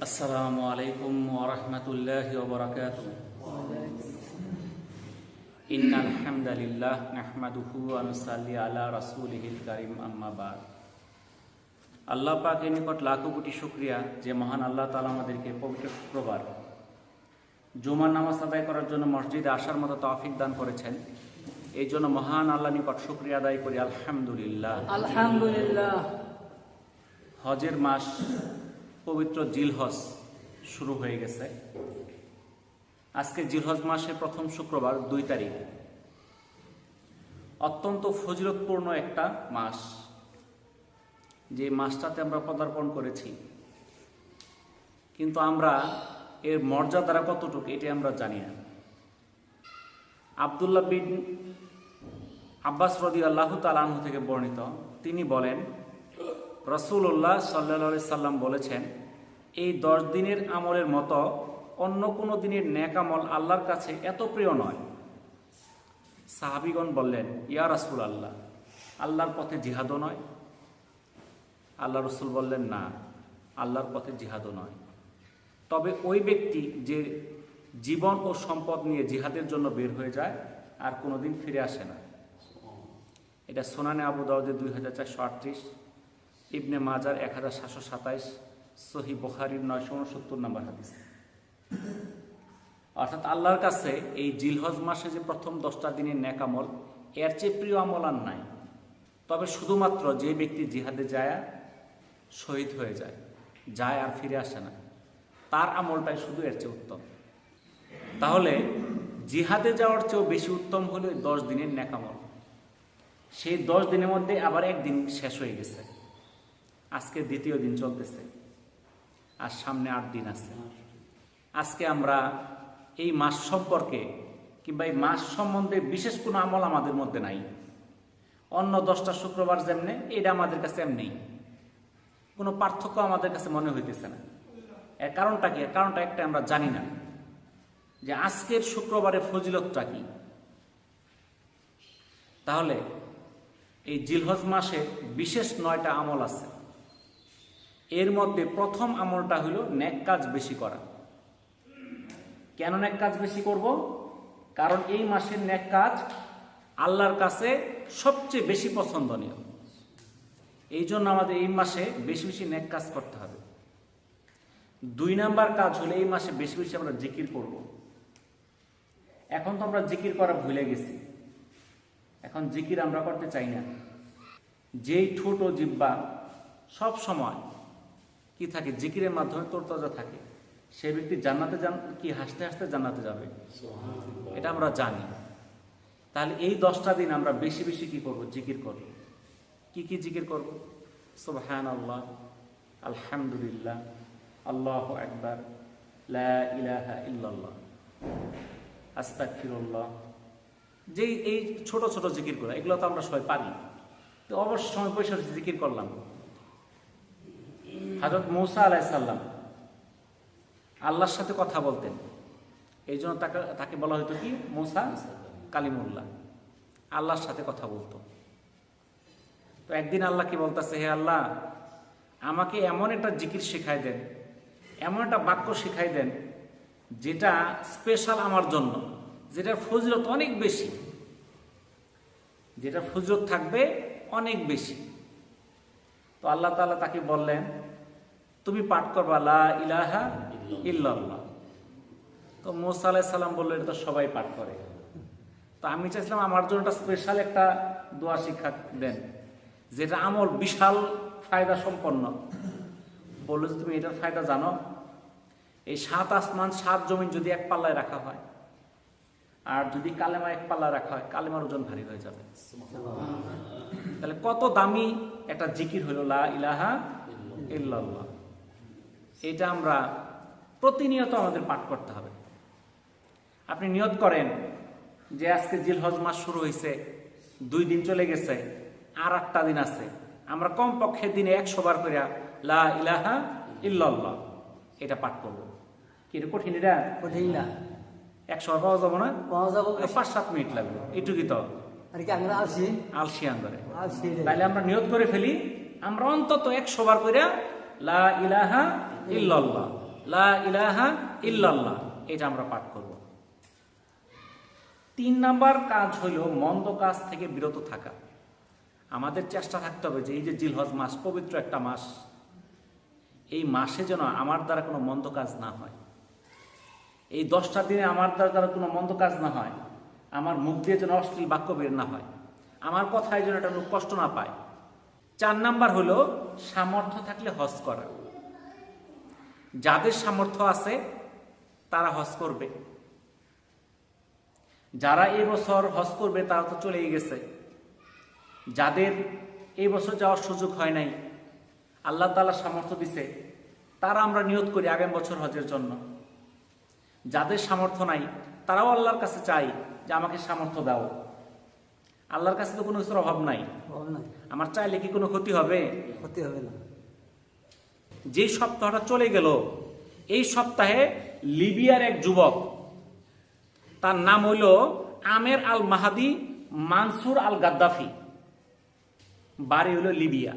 আসসালামু আলাইকুম ওয়া রাহমাতুল্লাহি ওয়া বারাকাতুহু। ইন্নাল হামদালিল্লাহ নাহমাদুহু ওয়া নুসাল্লি আলা রাসূলিহিল কারীম, আম্মা বাদ। আল্লাহ পাকের নিকট লাখো কোটি শুকরিয়া যে মহান আল্লাহ তাআলা আমাদেরকে পবিত্র শুক্রবার জুমার নামাজ আদায় করার জন্য মসজিদে আসার মতো তৌফিক দান করেছেন। এই জন্য মহান আল্লাহর নিকট শুকরিয়া আদায় করি, আলহামদুলিল্লাহ। আলহামদুলিল্লাহ। হজের মাস পবিত্র জিলহজ শুরু হয়ে গেছে। আজকে জিলহজ মাসের প্রথম শুক্রবার 2 তারিখ। অত্যন্ত ফজিলতপূর্ণ একটা মাস, যে মাসটাতে আমরা পদার্পণ করেছি, কিন্তু আমরা এর মর্যাদা কতটুকু এটি আমরা জানি না। আব্দুল্লাহ বিন আব্বাস রাদিয়াল্লাহু তাআলা আনহু থেকে বর্ণিত, তিনি বলেন, রাসূলুল্লাহ সাল্লাল্লাহু আলাইহি সাল্লাম বলেছেন, এই 10 দিনের আমলের মতো অন্য কোনো দিনের নেক আমল আল্লাহর কাছে এত প্রিয় নয়। সাহাবীগণ বললেন, ইয়া রাসূলুল্লাহ, আল্লাহর পথে জিহাদও নয়? আল্লাহ রাসূল বললেন, না, আল্লাহর পথে জিহাদও নয়, তবে ওই ব্যক্তি যে জীবন ও সম্পদ নিয়ে জিহাদের জন্য বের হয়ে যায় আর কোনোদিন ফিরে আসে না। এটা সুনানে আবু দাউদের 2438, ইবনে মাজার 1727, সহিহ বুখারীর 969 নম্বর হাদিস। অর্থাৎ আল্লাহর কাছে এই জিলহজ মাসে যে প্রথম 10টা দিনের নেক আমল, এর চেয়ে প্রিয় আমল আর নাই। তবে শুধুমাত্র যে ব্যক্তি জিহাদে যায় শহীদ হয়ে যায় আর ফিরে আসে না, তার আমলটাই শুধু এর চেয়ে উত্তম। তাহলে জিহাদে যাওয়ার চেয়েও বেশি উত্তম হলো 10 দিনের নেক আমল। সেই 10 দিনের মধ্যে আবার একদিন শেষ হয়ে গেছে, আজকে দ্বিতীয় দিন চলতেছে, আর সামনে 8 দিন আছে। আজকে আমরা এই মাস সম্পর্কে কিংবা এই মাস সম্বন্ধে বিশেষ কোনো আমল আমাদের মধ্যে নাই। অন্য 10টা শুক্রবার যেমনে, এটা আমাদের কাছে এমনি, কোনো পার্থক্য আমাদের কাছে মনে হইতেছে না। এর কারণটা কি? এর কারণটা একটা, আমরা জানি না যে আজকের শুক্রবারের ফজিলতটা কি। তাহলে এই জিলহজ মাসে বিশেষ 9টা আমল আছে। এর মধ্যে প্রথম আমলটা হলো নেক কাজ বেশি করা। কেন নেক কাজ বেশি করব? কারণ এই মাসের নেক কাজ আল্লাহর কাছে সবচেয়ে বেশি পছন্দনীয়। এই জন্য আমাদের এই মাসে বেশি বেশি নেক কাজ করতে হবে। 2 নাম্বার কাজ হলো এই মাসে বেশি বেশি আমরা জিকির করব। এখন তো আমরা জিকির করা ভুলে গেছি, এখন জিকির আমরা করতে চাই না। যেই ঠোঁট ও জিহ্বা সব সময় কি থাকে, জিকিরের মাধ্যমে তরতাজা থাকে, সে ব্যক্তি জান্নাতে কি হাসতে হাসতে জান্নাতে যাবে, এটা আমরা জানি। তাহলে এই 10টা দিন আমরা বেশি বেশি কি করব? জিকির করব। কি কি জিকির করব? সুবহানাল্লাহ, আলহামদুলিল্লাহ, আল্লাহু আকবার, লা ইলাহা ইল্লাল্লাহ, আস্তাগফিরুল্লাহ। যেই এই ছোট ছোট জিকির করা, এগুলো তো আমরা সবাই পারি, তো অবশ্য সময় বসে জিকির করলাম। হযরত মূসা আলাইহিস সালাম আল্লাহর সাথে কথা বলতেন, এই জন্য তাকে বলা হতো কি? মূসা কালিমুল্লাহ, আল্লাহর সাথে কথা বলতো। তো একদিন আল্লাহ কি বলতেছে, হে আল্লাহ, আমাকে এমন একটা জিকির শেখাই দেন, এমন একটা বাক্য শেখাই দেন যেটা স্পেশাল আমার জন্য, যেটার ফজিলত অনেক বেশি, যেটার ফজিলত থাকবে অনেক বেশি। তো আল্লাহ তাআলা তাকে বললেন, তুমি পাঠ করবা লা ইলাহা ইল্লাল্লাহ। তো মূসা আলাইহিস সালাম বললেন, এটা তো সবাই পাঠ করে। তো আমি চাইছিলাম আমার জন্য একটা স্পেশাল একটা দোয়া শিক্ষা দেন, যেটা আমল বিশাল ফায়দা সম্পন্ন। বললো যে, তুমি এটার ফায়দা জানো? এই 7 আসমান 7 জমিন যদি এক পাল্লায় রাখা হয়, আর যদি কালেমা এক পাল্লায় রাখা হয়, কালেমার ওজন ভারী হয়ে যাবে। তাহলে কত দামি একটা জিকির হলো লা ইলাহা ইল্লাল্লাহ। এটা আমরা প্রতিনিয়ত আমাদের পাঠ করতে হবে। আপনি নিয়ত করেন যে আজকে জিলহজ মাস শুরু হয়েছে, 2 দিন চলে গেছে, আর 8টা দিন আছে। আমরা কমপক্ষে দিনে 100 বার করে লা ইলাহা ইল্লাল্লাহ এটা পাঠ করব। কি এটা কঠিন? এটা কঠিন না, 100 বার পাওয়া যাবো না? পাওয়া যাবো। 5-7 মিনিট লাগবে, এইটুকুই তো। আর কি আমরা আলসি আন্দরে। আলসি তাইলে আমরা নিয়ত করে ফেলি, আমরা অন্তত 100 বার করে লা ইলাহা ইল্লাল্লাহ লা ইলাহা ইল্লাল্লাহ, এটা আমরা পাঠ করব। 3 নাম্বার কাজ হইল মন্দ কাজ থেকে বিরত থাকা। আমাদের চেষ্টা থাকতে হবে যে এই যে জিলহজ মাস, পবিত্র একটা মাস, এই মাসে যেন আমার দ্বারা কোনো মন্দ কাজ না হয়। এই 10টা দিনে আমার দ্বারা কোনো মন্দ কাজ না হয়, আমার মুখ দিয়ে যেন অশ্লীল বাক্য বের না হয়, আমার কথায় যেন একটা লোক কষ্ট না পায়। 4 নাম্বার হলো সামর্থ্য থাকলে হজ করা। যাদের সামর্থ্য আছে তারা হজ করবে। যারা এই বছর হজ করবে তারা তো চলেই গেছে। যাদের এই বছর যাওয়ার সুযোগ হয় নাই, আল্লাহ তাআলা সামর্থ্য দিছে, তারা আমরা নিয়ত করি আগামী বছর হজের জন্য। যাদের সামর্থ্য নাই তারাও আল্লাহর কাছে চাই যে আমাকে সামর্থ্য দাও। আল্লাহর কাছে তো কোনো কিছুর অভাব নাই, আমার চাইলে কি কোনো ক্ষতি হবে? ক্ষতি হবে না। যে সপ্তাহটা চলে গেল, এই সপ্তাহে লিবিয়ার এক যুবক, তার নাম হইল আমের আল মাহাদি মানসুর আল গাদ্দাফি, বাড়ি হইল লিবিয়া।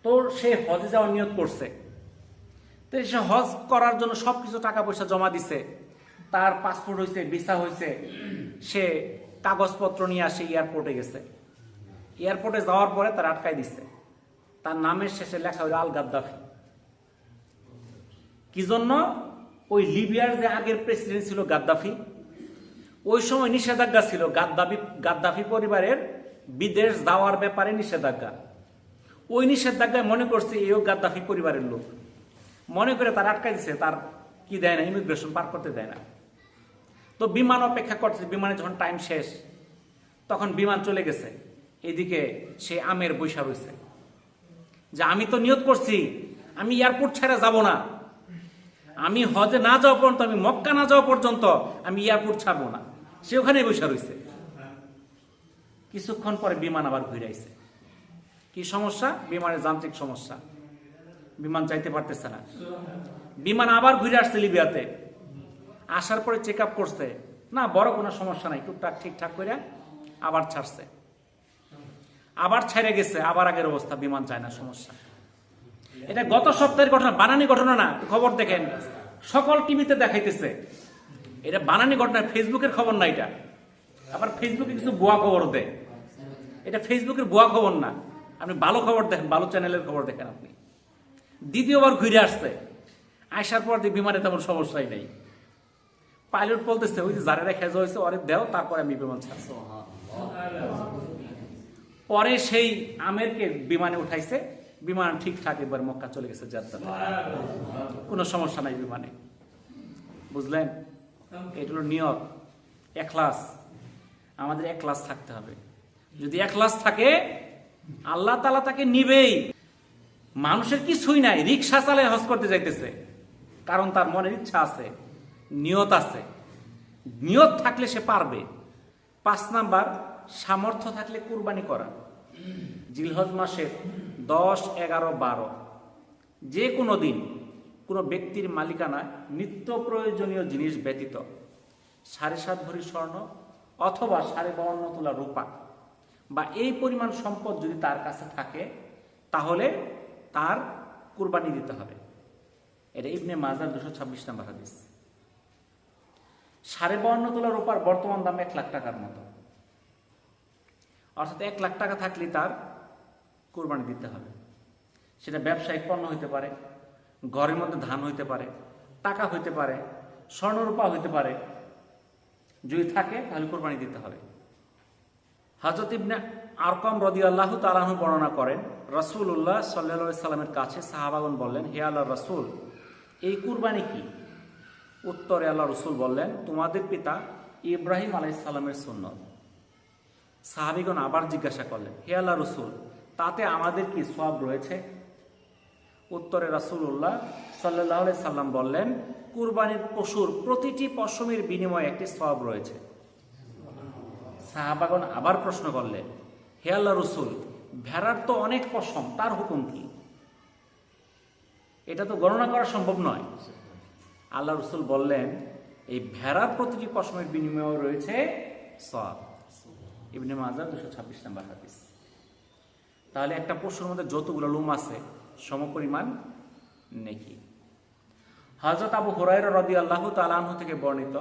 তো সে হজে যাওয়ার নিয়ত করছে। তো সে হজ করার জন্য সবকিছু টাকা পয়সা জমা দিছে, তার পাসপোর্ট হয়েছে, ভিসা হয়েছে, সে কাগজপত্র নিয়ে আসে এয়ারপোর্টে গেছে। এয়ারপোর্টে যাওয়ার পরে তার আটকায় দিচ্ছে, তার নামের শেষে লেখা হইল আল গাদ্দাফি। কি জন্য? ওই লিবিয়ার যে আগের প্রেসিডেন্ট ছিল গাদ্দাফি, ওই সময় নিষেধাজ্ঞা ছিল গাদ্দাফি পরিবারের বিদেশ যাওয়ার ব্যাপারে নিষেধাজ্ঞা। ওই নিষেধাজ্ঞায় মনে করছে এও গাদ্দাফি পরিবারের লোক, মনে করে তার আটকাই দিছে, তার কি দেয় না, ইমিগ্রেশন পার করতে দেয় না। তো বিমান অপেক্ষা করছে, বিমানে যখন টাইম শেষ তখন বিমান চলে গেছে, এদিকে সে আমের বৈশা রয়েছে যে আমি তো নিয়ত করছি আমি এয়ারপোর্ট ছেড়ে যাব না, আমি হজে না যাওয়া পর্যন্ত, আমি মক্কা না যাওয়া পর্যন্ত আমি এয়ারপোর্ট ছাড়বো না। সে ওখানেই বসে রয়েছে। কিছুক্ষণ পরে বিমান আবার ঘুরে আইছে। কি সমস্যা? বিমানের যান্ত্রিক সমস্যা, বিমান যাইতে পারতেছে না। বিমান আবার ঘুরে আসছে লিবিয়াতে। আসার পরে চেক আপ করছে, না বড় কোনো সমস্যা নাই, টুকটাক ঠিকঠাক করে আবার ছাড়ছে। আবার ছেড়ে গেছে, আবার আগের অবস্থা, বিমান যায় না, সমস্যা। এটা গত সপ্তাহের ঘটনা, বানানি ঘটনা না। খবর দেখেন, সকল টিভিতে দেখাইতেছে। এটা বানানি ঘটনা, ফেসবুকের খবর না এটা। আবার ফেসবুকে কিছু ভুয়া খবর দেয়, এটা ফেসবুকের ভুয়া খবর না। আপনি ভালো খবর দেখেন, ভালো চ্যানেলের খবর দেখেন। আপনি দ্বিতীয়বার ঘুরে আসছে, আসার পর বিমানে তেমন সমস্যাই নেই। পাইলট বলতেছে ওই যে যারা রেখে হয়েছে অরে দেও, তারপরে আমি বিমান ছাড়ছি। পরে সেই আমেরকে বিমানে উঠাইছে, বিমান ঠিকঠাক এবার মক্কা চলে গেছে, জাদ্দা, কোনো সমস্যা নাই বিমানে। বুঝলেন? এটা হলো নিয়ত, এখলাস। আমাদের এখলাস থাকতে হবে। যদি এখলাস থাকে আল্লাহ তাআলা তাকে নিবেই। মানুষের কিছুই নাই, রিক্সা চালায় হজ করতে যাইতেছে, কারণ তার মনের ইচ্ছা আছে, নিয়ত আছে। নিয়ত থাকলে সে পারবে। 5 নাম্বার, সামর্থ্য থাকলে কুরবানি করা। জিলহজ মাসের 10, 11, 12 যে কোনো দিন কোনো ব্যক্তির মালিকানায় নিত্য প্রয়োজনীয় জিনিস ব্যতীত 7.5 ভরি স্বর্ণ অথবা 52 তোলা রূপা বা এই পরিমাণ সম্পদ যদি তার কাছে থাকে, তাহলে তার কুরবানি দিতে হবে। এটা ইবনে মাজার 226 নম্বর হাদিস। 52.5 তোলা রূপার বর্তমান দাম 1 লাখ টাকার মতো। অর্থাৎ 1 লাখ টাকা থাকলে তার কুরবানি দিতে হবে। সেটা ব্যবসায়িক পণ্য হইতে পারে, ঘরের মধ্যে ধান হইতে পারে, টাকা হইতে পারে, স্বর্ণরূপা হইতে পারে। যদি থাকে তাহলে কুরবানি দিতে হবে। হযরত ইবনে আরকাম রাদিয়াল্লাহু তাআলা আনহু বর্ণনা করেন, রাসূলুল্লাহ সাল্লাল্লাহু আলাইহি সাল্লামের কাছে সাহাবাগণ বললেন, হে আল্লাহর রাসূল, এই কুরবানি কি? উত্তরে আল্লাহ রাসূল বললেন, তোমাদের পিতা ইব্রাহিম আলাইহিস সালামের সুন্নত। সাহাবীগণ আবার জিজ্ঞাসা করলেন, হে আল্লাহর রাসূল, তাতে আমাদের কি সওয়াব রয়েছে? উত্তরে রাসূলুল্লাহ সাল্লাল্লাহু আলাইহি সাল্লাম বললেন, কুরবানির পশুর প্রতিটি পশমের বিনিময়ে একটি সওয়াব রয়েছে। সাহাবাগণ আবার প্রশ্ন করলেন, হে আল্লাহর রাসূল, ভেড়ার তো অনেক পশম, তার হুকুম কি? এটা তো গণনা করা সম্ভব নয়। আল্লাহ রাসূল বললেন, এই ভেড়ার প্রতিটি পশমের বিনিময়ে রয়েছে সওয়াব। ইবনে মাজাহ 226 নম্বর হাদিস। তাহলে একটা পশুর মধ্যে যতগুলো লোম আছে সমপরিমাণ নেকি। হযরত আবু হুরায়রা রাদিয়াল্লাহু তাআলা আনহু থেকে বর্ণিত,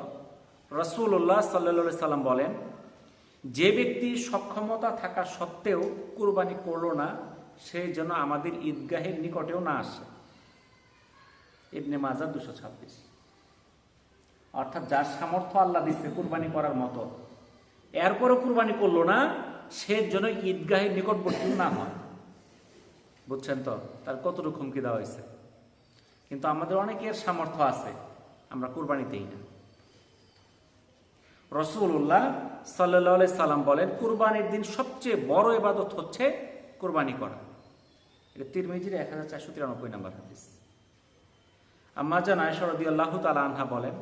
রাসূলুল্লাহ সাল্লাল্লাহু আলাইহি সাল্লাম বলেন, যে ব্যক্তি সক্ষমতা থাকা সত্ত্বেও কুরবানি করলো না, সে যেন আমাদের ঈদগাহের নিকটেও না আসে। ইবনে মাজাহ 226। অর্থাৎ যার সামর্থ্য আল্লাহ দিচ্ছে কুরবানি করার মতো, এরপরও কুরবানি করলো না, সে যেন ঈদগাহের নিকটবর্তী না হয়। বুঝছেন তো তার কতটুকু হুমকি দেওয়া হয়েছে। কিন্তু আমাদের অনেকের সামর্থ্য আছে, আমরা কুরবানি দেই না। রাসূলুল্লাহ সাল্লাল্লাহু আলাইহি সাল্লাম বলেন, কুরবানির দিন সবচেয়ে বড় ইবাদত হচ্ছে কুরবানি করা। এটা তিরমিজির 1493 নম্বর হাদিস। আম্মা জান আয়েশা রাদিয়াল্লাহু তাআলা আনহা বলেন,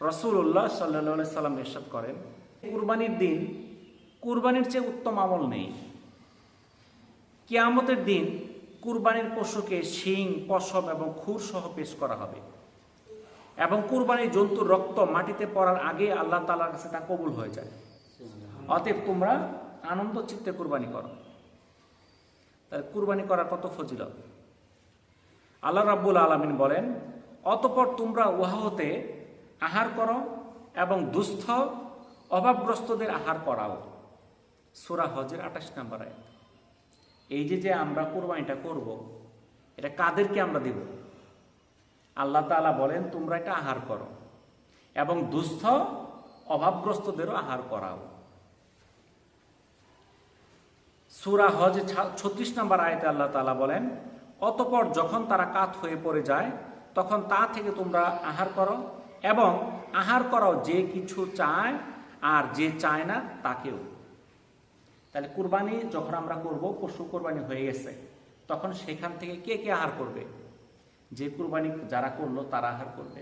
রাসূলুল্লাহ সাল্লাল্লাহু আলাইহি সাল্লাম ইরশাদ করেন, কুরবানির দিন কুরবানির চেয়ে উত্তম আমল নেই। কিয়ামতের দিন কুরবানির পশুকে শিং, পশম এবং খুর সহ পেশ করা হবে এবং কুরবানির জন্তুর রক্ত মাটিতে পড়ার আগে আল্লাহ তাআলার কাছে তা কবুল হয়ে যায়। অতএব তোমরা আনন্দ চিত্তে কুরবানি করো। তাহলে কুরবানি করার কত ফজিলত। আল্লাহ রাব্বুল আলামিন বলেন, অতঃপর তোমরা উহা হতে আহার করো এবং দুস্থ অভাবগ্রস্তদের আহার করাও। সূরা হজের 28 নম্বর আয়াত। এই যে আমরা কুরবানিটা করব, এটা কাদেরকে আমরা দেব? আল্লাহ তাআলা বলেন, তোমরা এটা আহার করো এবং দুস্থ অভাবগ্রস্তদেরও আহার করাও। সূরা হজ 36 নম্বর আয়াতে আল্লাহ তাআলা বলেন, অতঃপর যখন তারা কাত হয়ে পড়ে যায়, তখন তা থেকে তোমরা আহার করো এবং আহার করাও যে কিছু চায় আর যে চায় না তাকেও। তাহলে কুরবানি যখন আমরা করব, পশু কুরবানি হয়ে গেছে, তখন সেখান থেকে কে কে আহার করবে? যে কুরবানি যারা করলো তারা আহার করবে,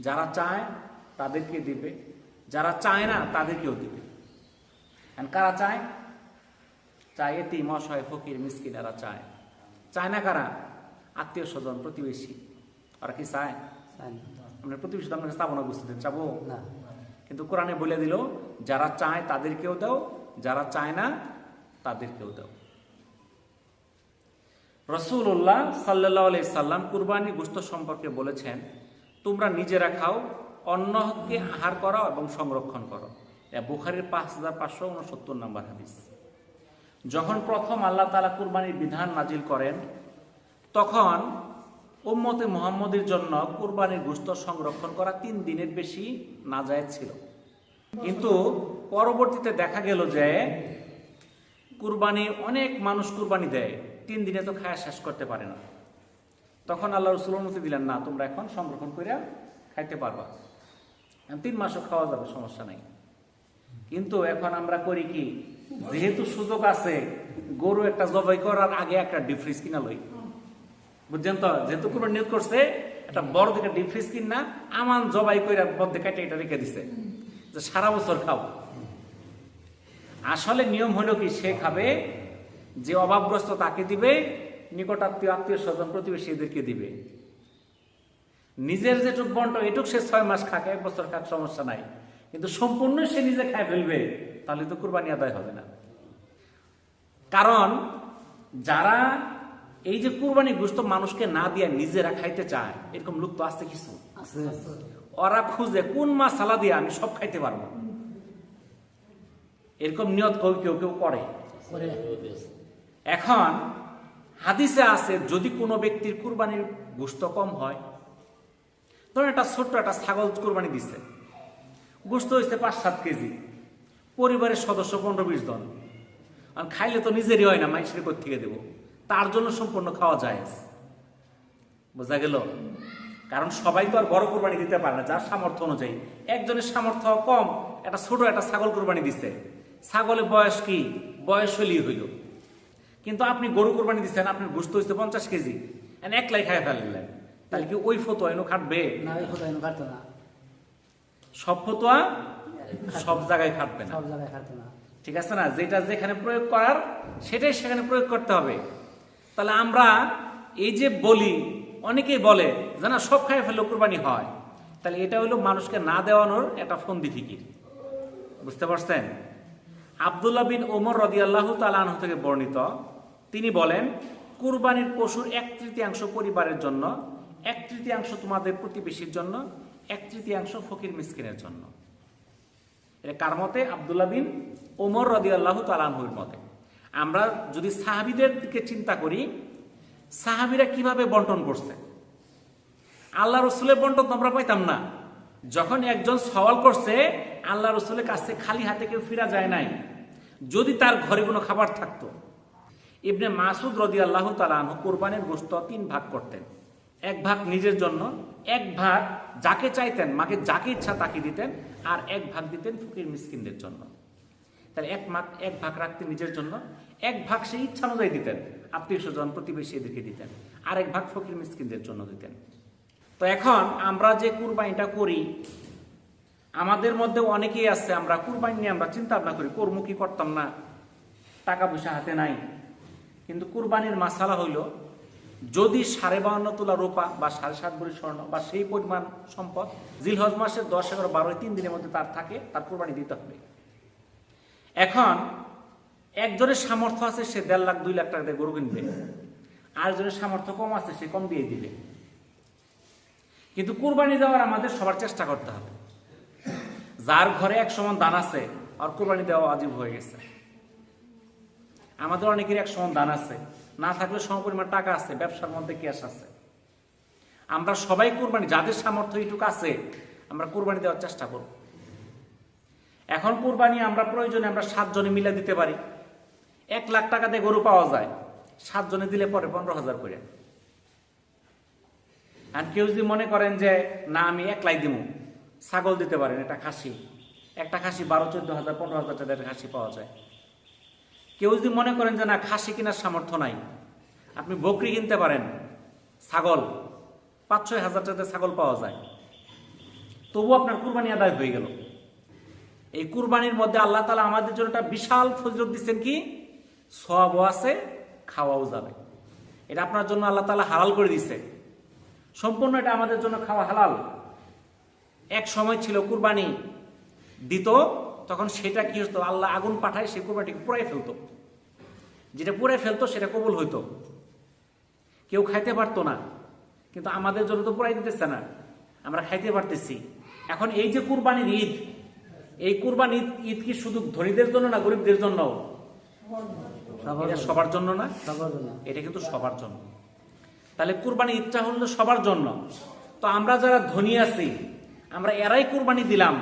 যারা চায় তাদেরকে দিবে, যারা চায় না তাদেরকেও দিবে। কারা চায়? চায় এতিম, অসহায়, ফকির, মিসকিন, এরা চায়। চায় না কারা? আত্মীয় স্বজন, প্রতিবেশী। ওরা কি চায়? আপনার প্রতিবেশী তো আপনাকে চাবো না, বুঝতে দেন, চাবো না। কিন্তু কোরআনে বলে দিল, যারা চায় তাদেরকেও দাও, যারা চায় না তাদেরকেও দাও। রাসূলুল্লাহ সাল্লাল্লাহু আলাইহি সাল্লাম কুরবানি গোশত সম্পর্কে বলেছেন, তোমরা নিজেরা খাও, অন্যকে আহার করো এবং সংরক্ষণ করো। বুখারীর 5569 নম্বর হাদিস। যখন প্রথম আল্লাহ তাআলা কুরবানির বিধান নাজিল করেন, তখন উম্মতে মুহাম্মদের জন্য কুরবানির গোশত সংরক্ষণ করা 3 দিনের বেশি নাজায়েজ ছিল। কিন্তু পরবর্তীতে দেখা গেল যে কুরবানি অনেক মানুষ কুরবানি দেয়, 3 দিনে তো খায়া শেষ করতে পারে না। তখন আল্লাহ রাসূল অনুমতি দিলেন, না, তোমরা এখন সংরক্ষণ করে খাইতে পারবা, 3 মাসও খাওয়া যাবে, সমস্যা নাই। কিন্তু এখন আমরা করি কি, যেহেতু সুযোগ আছে, গরু একটা জবাই করার আগে একটা ডিপ ফ্রিজ কিনা লই। বুঝছেন তো, যেহেতু কুরবানি নিয়ত করছে, একটা বড় দিকে ডিপ ফ্রিজ কিনা আমান জবাই করে মধ্যে কেটে এটা রেখে দিছে যে সারা বছর খাও। আসলে নিয়ম হলো কি, সে খাবে, যে অভাবগ্রস্ত তাকে দিবে, নিকটাত্মীয়, আত্মীয় স্বজন, প্রতিবেশীদেরকে দিবে। নিজের যেটুক বন্ট এটুক সে 6 মাস খাক, 1 বছর খাক, সমস্যা নাই। কিন্তু সম্পূর্ণ সে নিজে খায় ফেলবে, তাহলে তো কুরবানি আদায় হবে না। কারণ যারা এই যে কুরবানি গোশত মানুষকে না দিয়ে নিজেরা খাইতে চায়, এরকম লোক তো আছে কিছু। ওরা খুঁজে কোন মাসালা দিয়ে আমি সব খাইতে পারবো, এরকম নিয়ত কেউ কেউ করে। এখন হাদিসে আছে, যদি কোনো ব্যক্তির কুরবানির গোশত কম হয়, ধরুন একটা ছোট্ট একটা ছাগল কুরবানি দিচ্ছে, গোশত হয়েছে 5-7 কেজি, পরিবারের সদস্য 15-20 জন, আর খাইলে তো নিজেরই হয় না, মানুষের কোথা থেকে দেবো, তার জন্য সম্পূর্ণ খাওয়া যায়। বোঝা গেল? কারণ সবাই তো আর বড় কুরবানি দিতে পারে না, যার সামর্থ্য অনুযায়ী। একজনের সামর্থ্য কম, একটা ছোট একটা ছাগল কুরবানি দিচ্ছে, ছাগলের বয়স কি, বয়স হলেই হইল। কিন্তু আপনি গরু কুরবানি দিচ্ছেন, আপনার গোশত হয়েছে 50 কেজি, একলাই খাই ফেললেন, তাহলে কি ওই ফতোয়া এনে খাটবে? না, ওই ফতোয়া এনে খাটতো না। সব ফতোয়া সব জায়গায় খাটবে না, সব জায়গায় খাটতো না। ঠিক আছে না? যেটা যেখানে প্রয়োগ করার সেটাই সেখানে প্রয়োগ করতে হবে। তাহলে আমরা এই যে বলি, অনেকেই বলে যে না, সব খাই ফেললে কুরবানি হয়, তাহলে এটা হলো মানুষকে না দেওয়ানোর একটা ফন্দি ফিকির। বুঝতে পারছেন? আব্দুল্লাহ বিন ওমর রাদিয়াল্লাহু তাআলা আনহু থেকে বর্ণিত, তিনি বলেন, কুরবানির পশুর 1/3 পরিবারের জন্য 1/3 তোমাদের প্রতিবেশীর জন্য, 1/3 ফকির মিসকিনের জন্য। এটা কার মতে? আব্দুল্লাহ বিন ওমর রাদিয়াল্লাহু তাআলা আনহুর মতে। আমরা যদি সাহাবীদের দিকে চিন্তা করি, সাহাবীরা কিভাবে বন্টন করছে, আল্লাহ রসুলের বন্টন তো আমরা পাইতাম না। যখন একজন সওয়াল করছে, আল্লাহ রসুলের কাছে খালি হাতে কেউ ফিরা যায় নাই, যদি তার ঘরে কোনো খাবার থাকতো। ইবনে মাসুদ রাদিয়াল্লাহু তাআলা আনহু কুরবানির গোশত 3 ভাগ করতেন। 1 ভাগ নিজের জন্য, 1 ভাগ যাকে চাইতেন, মাকে যাকে ইচ্ছা তাকে দিতেন, আর 1 ভাগ দিতেন ফকির মিসকিনদের জন্য। তাহলে 1 ভাগ রাখতেন নিজের জন্য, 1 ভাগ সেই ইচ্ছা অনুযায়ী দিতেন, আত্মীয় স্বজন প্রতিবেশী এদেরকে দিতেন, আর 1 ভাগ ফকির মিসকিনদের জন্য দিতেন। তো এখন আমরা যে কুরবানিটা করি, আমাদের মধ্যে অনেকেই আছে, আমরা কুরবানি নিয়ে আমরা চিন্তা ভাবনা করি, করবো কি করতাম না, টাকা পয়সা হাতে নাই। কিন্তু কুরবানির মাসালা হইল, যদি 52.5 তোলা রূপা বা 7.5 ভরি স্বর্ণ বা সেই পরিমাণ সম্পদ জিলহজ মাসের 10, 11, 12, 3 দিনের মধ্যে তার থাকে, তার কুরবানি দিতে হবে। এখন একজনের সামর্থ্য আছে, সে 1.5 লাখ 2 লাখ টাকা দিয়ে গরু কিনবে, আরেকজনের সামর্থ্য কম আছে, সে কম দিয়ে দিবে। কিন্তু কুরবানি দেওয়ার আমাদের সবার চেষ্টা করতে হবে। যার ঘরে 1 সমান দান আছে, আর কুরবানি দেওয়া ওয়াজিব হয়ে গেছে। আমাদের অনেকের 1 সমান দান আছে, না থাকলে সমপরিমাণ টাকা আছে, ব্যবসার মধ্যে ক্যাশ আছে। আমরা সবাই কুরবানি, যাদের সামর্থ্য এইটুকু আছে, আমরা কুরবানি দেওয়ার চেষ্টা করব। এখন কুরবানি আমরা প্রয়োজনে আমরা 7 জনে মিলে দিতে পারি। 1 লাখ টাকা দিয়ে গরু পাওয়া যায়, 7 জনে দিলে পরে 15,000 করে। আর কেউ যদি মনে করেন যে না আমি 1 লাখ দিব, ছাগল দিতে পারেন, একটা খাসি 12, 14,000, 15,000 টাকার খাসি পাওয়া যায়। কেউ যদি মনে করেন যে না খাসি কেনার সামর্থ্য নাই, আপনি বকরি কিনতে পারেন, ছাগল 5-6 হাজার টাকার ছাগল পাওয়া যায়, তবু আপনার কুরবানি আদায় হয়ে গেল। এই কুরবানির মধ্যে আল্লাহ তাআলা আমাদের জন্য একটা বিশাল ফজিলত দিচ্ছেন, কি সওয়াবও আছে, খাওয়াও যাবে। এটা আপনার জন্য আল্লাহ তাআলা হালাল করে দিচ্ছে, সম্পূর্ণ এটা আমাদের জন্য খাওয়া হালাল। এক সময় ছিল কুরবানি দিত, তখন সেটা কি হতো, আল্লাহ আগুন পাঠায়, সে কুরবানিকে পুড়াই ফেলতো। যেটা পুড়ে ফেলতো সেটা কবুল হইতো, কেউ খাইতে পারতো না। কিন্তু আমাদের জন্য তো পুরাই দিতেছে না, আমরা খাইতে পারতেছি। এখন এই যে কুরবানির ঈদ, এই কুরবানির ঈদ কি শুধু ধনীদের জন্য না গরিবদের জন্য? এটা সবার জন্য না? এটা কিন্তু সবার জন্য। তাহলে কুরবানি ঈদটা হলো সবার জন্য। তো আমরা যারা ধনী আছি, আমরা এরাই কুরবানি দিলাম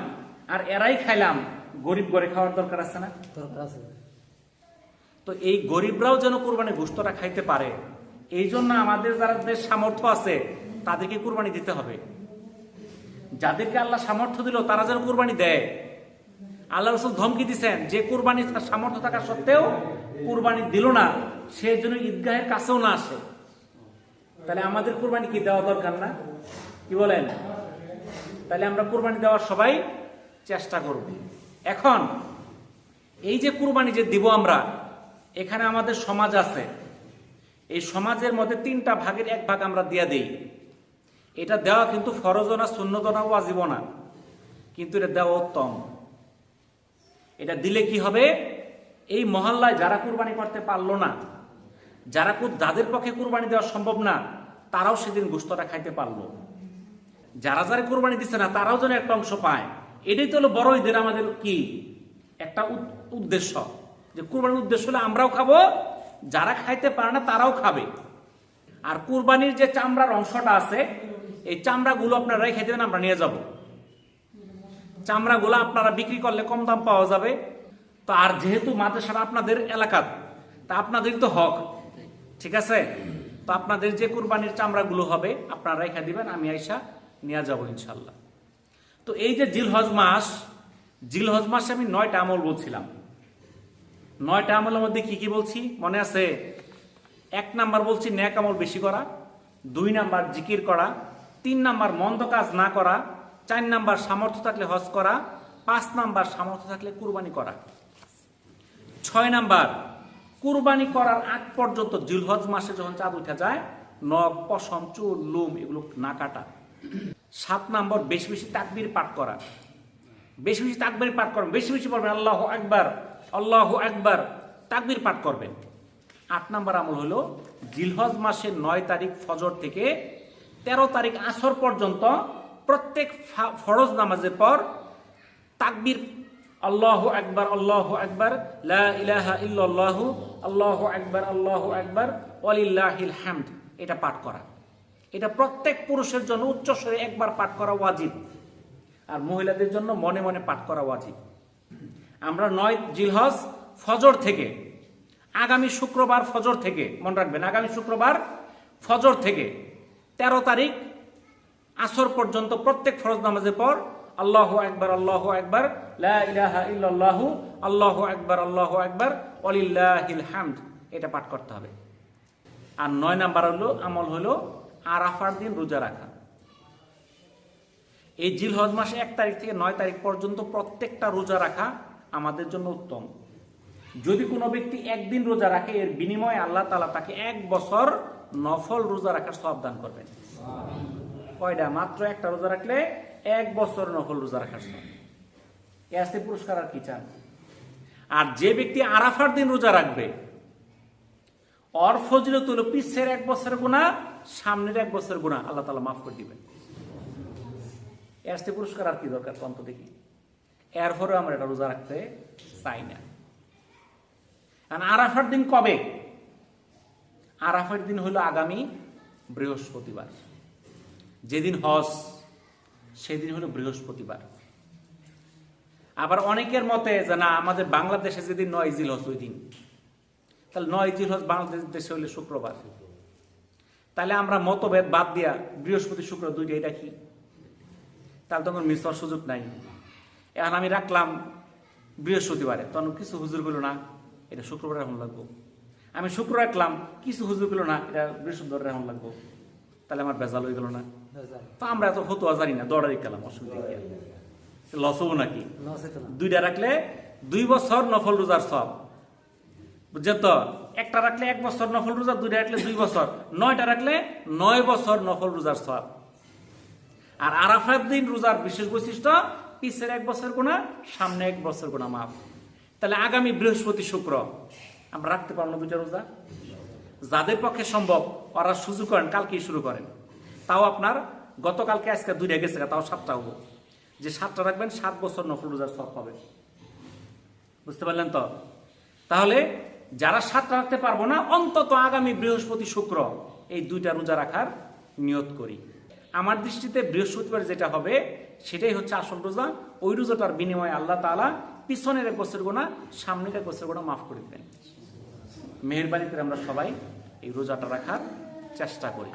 আর এরাই খাইলাম, গরিব ঘরে খাওয়ার দরকার আছে না? দরকার আছে। তো এই গরিবরাও যেন কুরবানি গোশতটা খাইতে পারে, এই জন্য আমাদের যাদের সামর্থ্য আছে তাদেরকে কুরবানি দিতে হবে। যাদেরকে আল্লাহ সামর্থ্য দিল তারা যেন কুরবানি দেয়। আল্লাহ রাসূল ধমকি দিচ্ছেন, যে কুরবানি তার সামর্থ্য থাকা সত্ত্বেও কুরবানি দিল না, সে যেন ঈদগাহের কাছেও না আসে। তাহলে আমাদের কুরবানি কি দেওয়া দরকার না? কি বলেন? তাহলে আমরা কুরবানি দেওয়ার সবাই চেষ্টা করব। এখন এই যে কুরবানি যে দিব আমরা, এখানে আমাদের সমাজ আছে, এই সমাজের মধ্যে 3টা ভাগের 1 ভাগ আমরা দিয়ে দেই। এটা দেওয়া কিন্তু ফরজ না, সুন্নত না, ওয়াজিব না, কিন্তু এটা দেওয়া উত্তম। এটা দিলে কি হবে, এই মহল্লায় যারা কুরবানি করতে পারলো না, যাদের পক্ষে কুরবানি দেওয়া সম্ভব না, তারাও সেদিন গোশতটা খাইতে পারলো। যারা যারা কুরবানি দিচ্ছে না, তারাও যেন একটা অংশ পায়। এটাই তো হলো বড় ঈদের আমাদের কি একটা উদ্দেশ্য, যে কুরবানির উদ্দেশ্য হলে আমরাও খাবো, যারা খাইতে পারে না তারাও খাবে। আর কুরবানির যে চামড়ার অংশটা আছে, এই চামড়াগুলো আপনারাই খাইতে দেবেন, আমরা নিয়ে যাব। চামড়াগুলো আপনারা বিক্রি করলে কম দাম পাওয়া যাবে। তো আর যেহেতু মাদ্রাসাটা আপনাদের এলাকার, তা আপনাদের তো হক, ঠিক আছে? তো আপনাদের যে কুরবানির চামড়াগুলো হবে আপনারা রেখে দিবেন, আমি আইসা নিয়ে যাবো ইনশাল্লাহ। তো এই যে জিলহজ মাসে আমি 9টা আমল বলছিলাম। 9টা আমলের মধ্যে কি কি বলছি মনে আছে? 1 নাম্বার বলছি নেক আমল বেশি করা, 2 নাম্বার জিকির করা, 3 নাম্বার মন্দ কাজ না করা, 4 নাম্বার সামর্থ্য থাকলে হজ করা, 5 নাম্বার সামর্থ্য থাকলে কুরবানি করা, 6 নাম্বার কুরবানি করার আগ পর্যন্ত জিলহজ মাসে যখন চাঁদ উঠে যায়, নখ, পশম, চুল, লোম এগুলো না কাটা। 7 নাম্বার বেশি বেশি তাকবীর পাঠ করা, বেশি বেশি তাকবীর পাঠ করবেন, বেশি বেশি পড়বেন আল্লাহু আকবার, আল্লাহু আকবার, তাকবীর পাঠ করবেন। 8 নাম্বার আমল হলো জিলহজ মাসের 9 তারিখ ফজর থেকে 13 তারিখ আসর পর্যন্ত প্রত্যেক ফরজ নামাজের পর তাকবীর আল্লাহু আকবার লা ইলাহা ইল্লাল্লাহু আল্লাহু আকবার ওয়ালিল্লাহিল হামদ এটা পাঠ করা। এটা প্রত্যেক পুরুষের জন্য উচ্চস্বরে একবার পাঠ করা ওয়াজিব, আর মহিলাদের জন্য মনে মনে পাঠ করা ওয়াজিব। আমরা 9 জিলহজ ফজর থেকে, আগামী শুক্রবার ফজর থেকে, মনে রাখবেন আগামী শুক্রবার ফজর থেকে 13 তারিখ আসর পর্যন্ত প্রত্যেক ফরজ নামাজের পর আল্লাহু আকবার লা ইলাহা ইল্লাল্লাহু আল্লাহু আকবার ওয়ালিল্লাহিল হামদ এটা পাঠ করতে হবে। আর 9 নাম্বার আমল হলো আরাফার দিন রোজা রাখা। এই জিলহজ মাসে 1 তারিখ থেকে 9 তারিখ পর্যন্ত প্রত্যেকটা রোজা রাখা আমাদের জন্য উত্তম। যদি কোনো ব্যক্তি একদিন রোজা রাখে, এর বিনিময়ে আল্লাহ তাআলা তাকে 1 বছর নফল রোজা রাখার সওয়াব দান করবেন। কয়টা? মাত্র একটা রোজা রাখলে 1 বছর নফল রোজা রাখার সওয়াব। এতে পুরস্কার আর কি চান? আর যে ব্যক্তি আরাফার দিন রোজা রাখবে, ওর ফজিলত হলো পিছের 1 বছরের গুনাহ, সামনের 1 বছরের গুনাহ আল্লাহ তাআলা মাফ করে দিবেন। এতে পুরস্কার আর কি দরকার কোন তো দেখি? এরপরে আমরা এটা রোজা রাখতে চাই না। কারণ আরাফার দিন কবে? আরাফার দিন হলো আগামী বৃহস্পতিবার, যেদিন হজ সেদিন হলো বৃহস্পতিবার। আবার অনেকের মতে যে না, আমাদের বাংলাদেশে যেদিন 9 জিলহজ ওই দিন, তাহলে 9 জিলহজ বাংলাদেশে হলে শুক্রবার। তাহলে আমরা মতভেদ বাদ দিয়া বৃহস্পতি শুক্র দুইটাই রাখি, তাহলে তখন মিস হওয়ার সুযোগ নাই। এখন আমি রাখলাম বৃহস্পতিবারে, তখন কিছু হুজুর গুলো না এটা শুক্রবার এখন লাগবো। আমি শুক্র রাখলাম, কিছু হুজুর গুলো না এটা বৃহস্পতিবার এখন লাগবো। তাহলে আমার বেজাল হয়ে গেল না? তো আমরা এত ফতুয়া জানি না, দৌড়াই গেলাম, অসুবিধা কি? লস হবো নাকি? দুইটা রাখলে 2 বছর নফল রোজার সব, বুঝছেন তো? একটা রাখলে 1 বছর নফল রোজা, 2টা রাখলে 2 বছর, 9টা রাখলে 9 বছর নফল রোজার সব। আর আরাফার দিন রোজার বিশেষ বৈশিষ্ট্য, পিছের 1 বছর গুনাহ, সামনে 1 বছর গুনাহ মাফ। তাহলে আগামী বৃহস্পতি শুক্র আমরা রাখতে পারবো না 2টা রোজা? যাদের পক্ষে সম্ভব ওরা সুযোগ করেন, কালকেই শুরু করেন। তাও আপনার গতকালকে আজকে 2টা গেছে, তাও 7টা হবো। যে 7টা রাখবেন 7 বছর নফল রোজার সব পাবেন। বুঝতে পারলেন তো? তাহলে যারা 7টা রাখতে পারবো না, অন্তত আগামী বৃহস্পতি শুক্র এই 2টা রোজা রাখার নিয়ত করি। আমার দৃষ্টিতে বৃহস্পতিবার যেটা হবে সেটাই হচ্ছে আসল রোজা। ওই রোজাটার বিনিময়ে আল্লাহ তাআলা পিছনের 1 বছর গুনাহ, সামনের 1 বছর গুনাহ মাফ করে দেবেন। মেহেরবানি করে আমরা সবাই এই রোজাটা রাখার চেষ্টা করি।